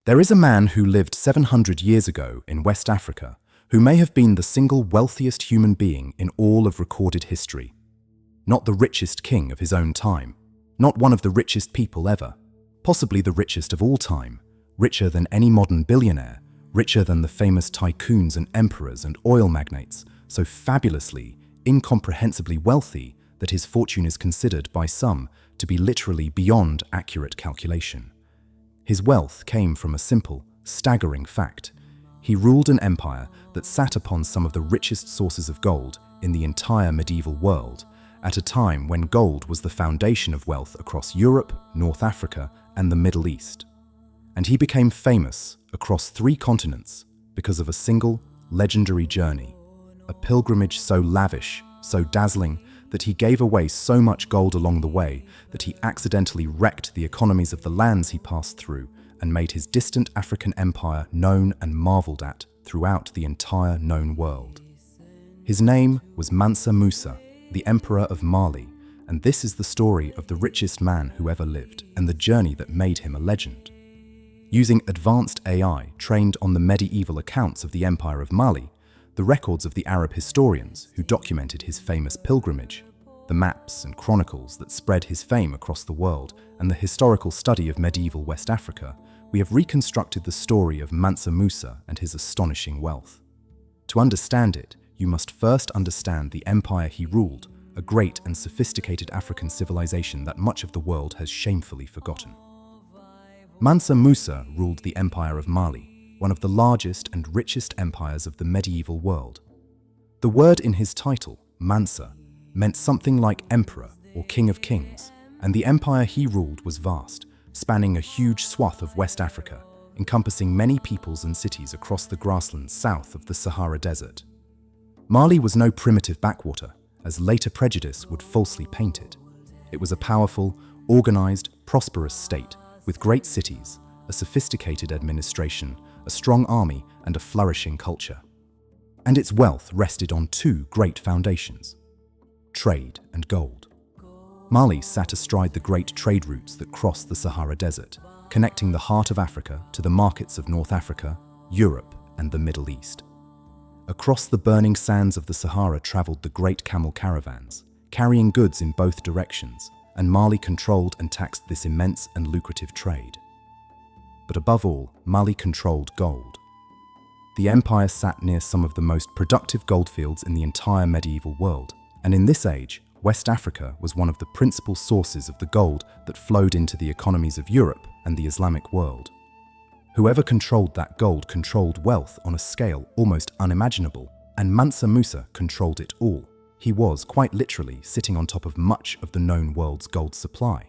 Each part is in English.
There is a man who lived 700 years ago in West Africa who may have been the single wealthiest human being in all of recorded history. Not the richest king of his own time, not one of the richest people ever, possibly the richest of all time, richer than any modern billionaire, richer than the famous tycoons and emperors and oil magnates, so fabulously, incomprehensibly wealthy that his fortune is considered by some to be literally beyond accurate calculation. His wealth came from a simple, staggering fact. He ruled an empire that sat upon some of the richest sources of gold in the entire medieval world, at a time when gold was the foundation of wealth across Europe, North Africa, and the Middle East. And he became famous across 3 continents because of a single, legendary journey, a pilgrimage so lavish, so dazzling, that he gave away so much gold along the way that he accidentally wrecked the economies of the lands he passed through and made his distant African empire known and marveled at throughout the entire known world. His name was Mansa Musa, the Emperor of Mali, and this is the story of the richest man who ever lived and the journey that made him a legend. Using advanced AI trained on the medieval accounts of the Empire of Mali, the records of the Arab historians who documented his famous pilgrimage, the maps and chronicles that spread his fame across the world, and the historical study of medieval West Africa, we have reconstructed the story of Mansa Musa and his astonishing wealth. To understand it, you must first understand the empire he ruled, a great and sophisticated African civilization that much of the world has shamefully forgotten. Mansa Musa ruled the Empire of Mali, one of the largest and richest empires of the medieval world. The word in his title, Mansa, meant something like emperor or king of kings, and the empire he ruled was vast, spanning a huge swath of West Africa, encompassing many peoples and cities across the grasslands south of the Sahara Desert. Mali was no primitive backwater, as later prejudice would falsely paint it. It was a powerful, organized, prosperous state with great cities, a sophisticated administration, a strong army, and a flourishing culture. And its wealth rested on 2 great foundations: trade and gold. Mali sat astride the great trade routes that cross the Sahara Desert, connecting the heart of Africa to the markets of North Africa, Europe, and the Middle East. Across the burning sands of the Sahara traveled the great camel caravans, carrying goods in both directions, and Mali controlled and taxed this immense and lucrative trade. But above all, Mali controlled gold. The empire sat near some of the most productive goldfields in the entire medieval world, and in this age, West Africa was one of the principal sources of the gold that flowed into the economies of Europe and the Islamic world. Whoever controlled that gold controlled wealth on a scale almost unimaginable, and Mansa Musa controlled it all. He was, quite literally, sitting on top of much of the known world's gold supply.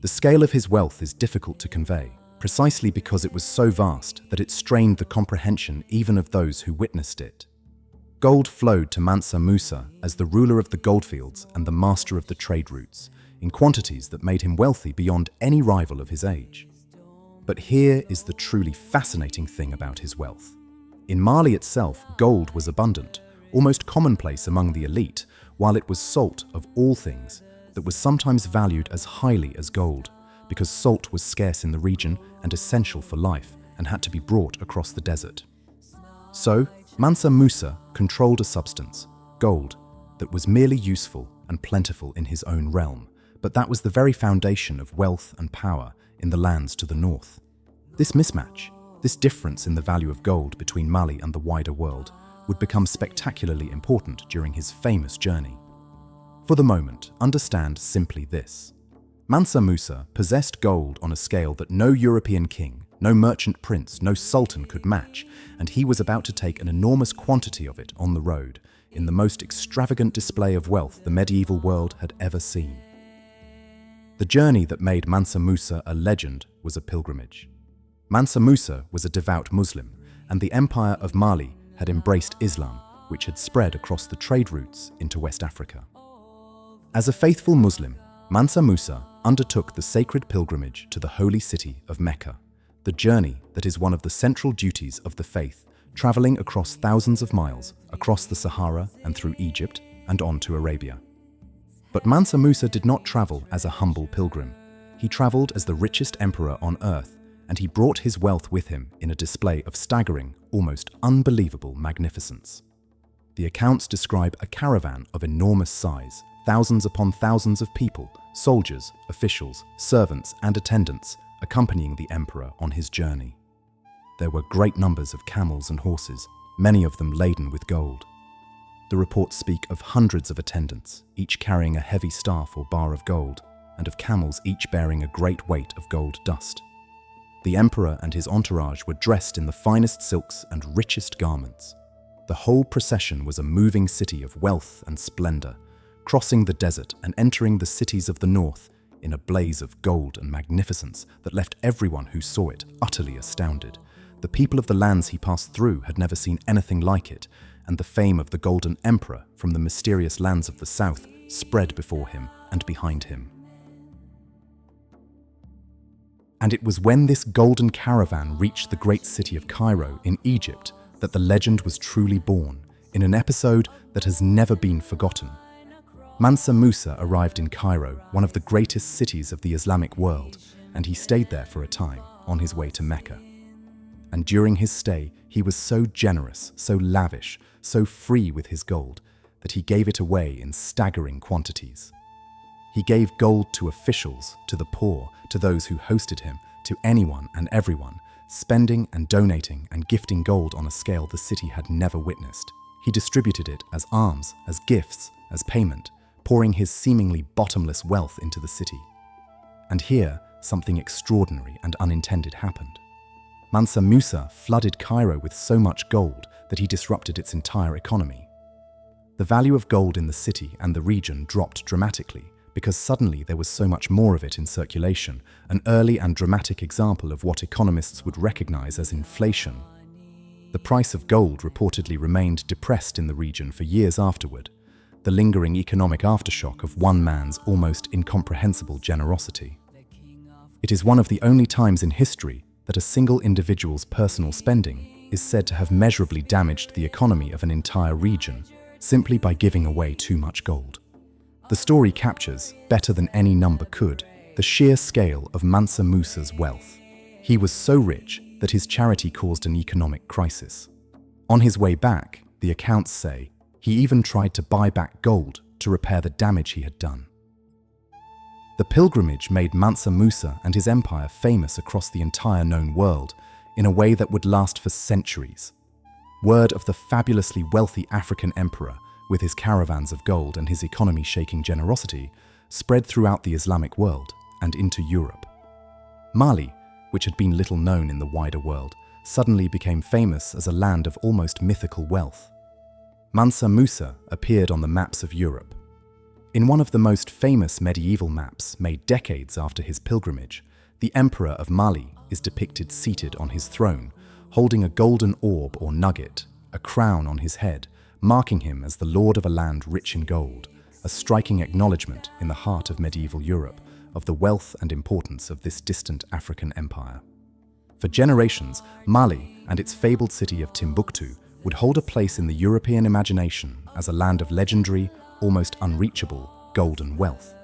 The scale of his wealth is difficult to convey, precisely because it was so vast that it strained the comprehension even of those who witnessed it. Gold flowed to Mansa Musa as the ruler of the goldfields and the master of the trade routes, in quantities that made him wealthy beyond any rival of his age. But here is the truly fascinating thing about his wealth. In Mali itself, gold was abundant, almost commonplace among the elite, while it was salt, of all things, that was sometimes valued as highly as gold, because salt was scarce in the region and essential for life and had to be brought across the desert. So, Mansa Musa controlled a substance, gold, that was merely useful and plentiful in his own realm, but that was the very foundation of wealth and power in the lands to the north. This mismatch, this difference in the value of gold between Mali and the wider world, would become spectacularly important during his famous journey. For the moment, understand simply this. Mansa Musa possessed gold on a scale that no European king, no merchant prince, no sultan could match, and he was about to take an enormous quantity of it on the road, in the most extravagant display of wealth the medieval world had ever seen. The journey that made Mansa Musa a legend was a pilgrimage. Mansa Musa was a devout Muslim, and the Empire of Mali had embraced Islam, which had spread across the trade routes into West Africa. As a faithful Muslim, Mansa Musa undertook the sacred pilgrimage to the holy city of Mecca, the journey that is one of the central duties of the faith, traveling across thousands of miles, across the Sahara and through Egypt and on to Arabia. But Mansa Musa did not travel as a humble pilgrim. He traveled as the richest emperor on earth, and he brought his wealth with him in a display of staggering, almost unbelievable magnificence. The accounts describe a caravan of enormous size, thousands upon thousands of people, soldiers, officials, servants, and attendants accompanying the emperor on his journey. There were great numbers of camels and horses, many of them laden with gold. The reports speak of hundreds of attendants, each carrying a heavy staff or bar of gold, and of camels each bearing a great weight of gold dust. The emperor and his entourage were dressed in the finest silks and richest garments. The whole procession was a moving city of wealth and splendor, crossing the desert and entering the cities of the north in a blaze of gold and magnificence that left everyone who saw it utterly astounded. The people of the lands he passed through had never seen anything like it, and the fame of the Golden Emperor from the mysterious lands of the south spread before him and behind him. And it was when this golden caravan reached the great city of Cairo in Egypt that the legend was truly born, in an episode that has never been forgotten. Mansa Musa arrived in Cairo, one of the greatest cities of the Islamic world, and he stayed there for a time, on his way to Mecca. And during his stay, he was so generous, so lavish, so free with his gold, that he gave it away in staggering quantities. He gave gold to officials, to the poor, to those who hosted him, to anyone and everyone, spending and donating and gifting gold on a scale the city had never witnessed. He distributed it as alms, as gifts, as payment, pouring his seemingly bottomless wealth into the city. And here, something extraordinary and unintended happened. Mansa Musa flooded Cairo with so much gold that he disrupted its entire economy. The value of gold in the city and the region dropped dramatically because suddenly there was so much more of it in circulation, an early and dramatic example of what economists would recognize as inflation. The price of gold reportedly remained depressed in the region for years afterward, the lingering economic aftershock of one man's almost incomprehensible generosity. It is one of the only times in history that a single individual's personal spending is said to have measurably damaged the economy of an entire region simply by giving away too much gold. The story captures, better than any number could, the sheer scale of Mansa Musa's wealth. He was so rich that his charity caused an economic crisis. On his way back, the accounts say, he even tried to buy back gold to repair the damage he had done. The pilgrimage made Mansa Musa and his empire famous across the entire known world in a way that would last for centuries. Word of the fabulously wealthy African emperor, with his caravans of gold and his economy-shaking generosity, spread throughout the Islamic world and into Europe. Mali, which had been little known in the wider world, suddenly became famous as a land of almost mythical wealth. Mansa Musa appeared on the maps of Europe. In one of the most famous medieval maps made decades after his pilgrimage, the Emperor of Mali is depicted seated on his throne, holding a golden orb or nugget, a crown on his head, marking him as the lord of a land rich in gold, a striking acknowledgement in the heart of medieval Europe of the wealth and importance of this distant African empire. For generations, Mali and its fabled city of Timbuktu would hold a place in the European imagination as a land of legendary, almost unreachable, golden wealth.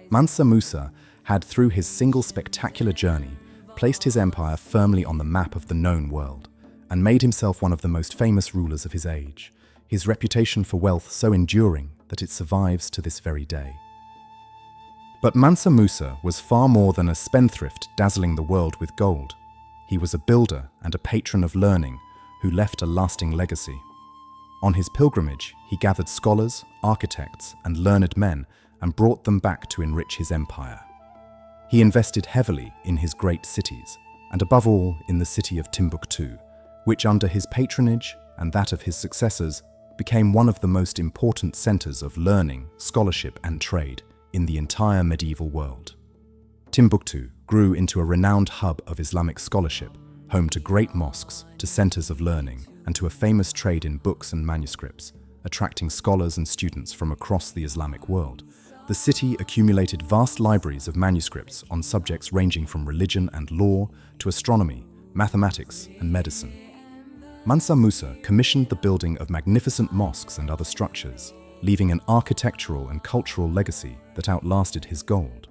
Mansa Musa had, through his single spectacular journey, placed his empire firmly on the map of the known world and made himself one of the most famous rulers of his age, his reputation for wealth so enduring that it survives to this very day. But Mansa Musa was far more than a spendthrift dazzling the world with gold. He was a builder and a patron of learning who left a lasting legacy. On his pilgrimage, he gathered scholars, architects, and learned men and brought them back to enrich his empire. He invested heavily in his great cities, and above all in the city of Timbuktu, which under his patronage and that of his successors became one of the most important centers of learning, scholarship, and trade in the entire medieval world. Timbuktu grew into a renowned hub of Islamic scholarship, home to great mosques, to centers of learning, and to a famous trade in books and manuscripts, attracting scholars and students from across the Islamic world. The city accumulated vast libraries of manuscripts on subjects ranging from religion and law to astronomy, mathematics, and medicine. Mansa Musa commissioned the building of magnificent mosques and other structures, leaving an architectural and cultural legacy that outlasted his gold.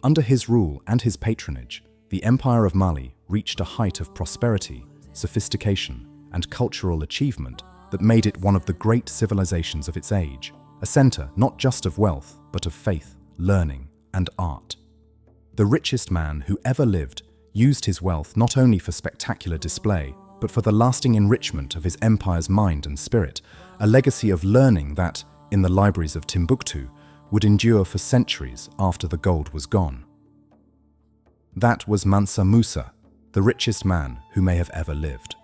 Under his rule and his patronage, The Empire of Mali reached a height of prosperity, sophistication, and cultural achievement that made it one of the great civilizations of its age, a center not just of wealth, but of faith, learning, and art. The richest man who ever lived used his wealth not only for spectacular display, but for the lasting enrichment of his empire's mind and spirit, a legacy of learning that, in the libraries of Timbuktu, would endure for centuries after the gold was gone. That was Mansa Musa, the richest man who may have ever lived.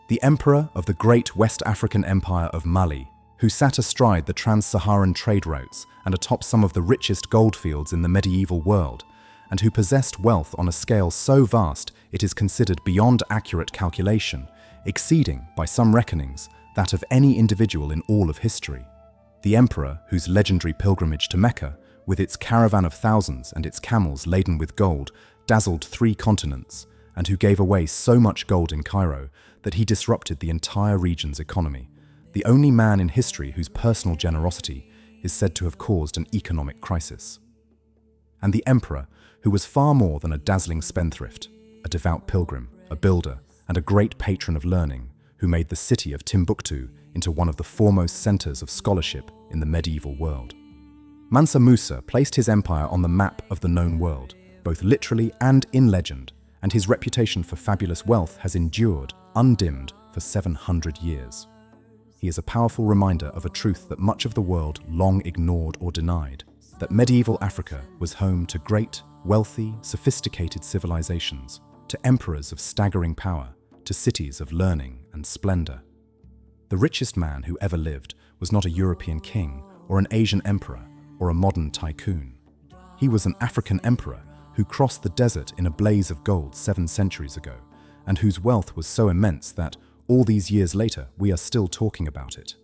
The emperor of the great West African Empire of Mali, who sat astride the Trans-Saharan trade routes and atop some of the richest goldfields in the medieval world, and who possessed wealth on a scale so vast it is considered beyond accurate calculation, exceeding, by some reckonings, that of any individual in all of history. The emperor whose legendary pilgrimage to Mecca, with its caravan of thousands and its camels laden with gold, dazzled 3 continents, and who gave away so much gold in Cairo that he disrupted the entire region's economy, the only man in history whose personal generosity is said to have caused an economic crisis. And the emperor who was far more than a dazzling spendthrift, a devout pilgrim, a builder, and a great patron of learning, who made the city of Timbuktu into one of the foremost centers of scholarship in the medieval world. Mansa Musa placed his empire on the map of the known world, both literally and in legend, and his reputation for fabulous wealth has endured, undimmed, for 700 years. He is a powerful reminder of a truth that much of the world long ignored or denied, that medieval Africa was home to great, wealthy, sophisticated civilizations, to emperors of staggering power, to cities of learning and splendor. The richest man who ever lived was not a European king or an Asian emperor or a modern tycoon. He was an African emperor who crossed the desert in a blaze of gold 7 centuries ago, and whose wealth was so immense that, all these years later, we are still talking about it.